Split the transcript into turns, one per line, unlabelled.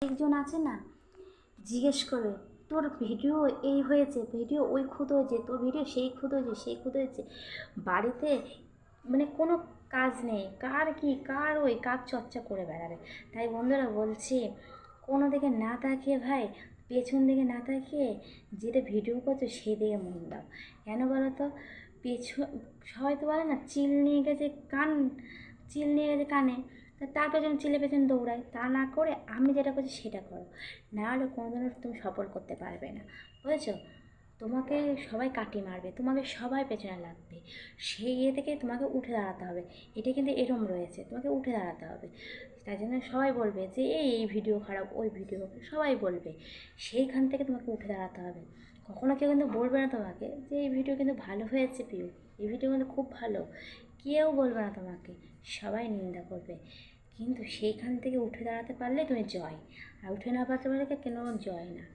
একজন আছে না, জিজ্ঞেস করবে তোর ভিডিও এই হয়েছে, ভিডিও ওই খুদ হয়েছে, তোর ভিডিও সেই খুদ হয়েছে, সেই খুদ হয়েছে। বাড়িতে মানে কোনো কাজ নেই, কার ওই কাজ চর্চা করে বেড়াবে। তাই বন্ধুরা বলছি, কোনো দিকে না তাকিয়ে ভাই, পেছন দিকে না তাকিয়ে যেটা ভিডিও করছো সেই দিকে মন দাও। কেন বলো তো, পেছন সবাই তো বলে না চিল নিয়ে গেছে কানে, তার পেছনে চিলের পেছনে দৌড়ায়। তা না করে আমি যেটা করছি সেটা করো, না হলে কোনোদিনও তুমি সফল করতে পারবে না, বুঝেছো? তোমাকে সবাই কাটি মারবে, তোমাকে সবাই পেছনে লাগবে, সেই ইয়ে থেকে তোমাকে উঠে দাঁড়াতে হবে। এটা কিন্তু এরম রয়েছে, তোমাকে উঠে দাঁড়াতে হবে। তাই জন্য সবাই বলবে যে এই ভিডিও খারাপ, ওই ভিডিও সবাই বলবে, সেইখান থেকে তোমাকে উঠে দাঁড়াতে হবে। কখনো কেউ কিন্তু বলবে না তোমাকে যে এই ভিডিও কিন্তু ভালো হয়েছে পিউ, এই ভিডিও কিন্তু খুব ভালো, কেউ বলবে না তোমাকে, সবাই নিন্দা করবে। কিন্তু সেইখান থেকে উঠে দাঁড়াতে পারলে তুমি জয়, আর উঠে না পারতে পারলে কেন জয় না।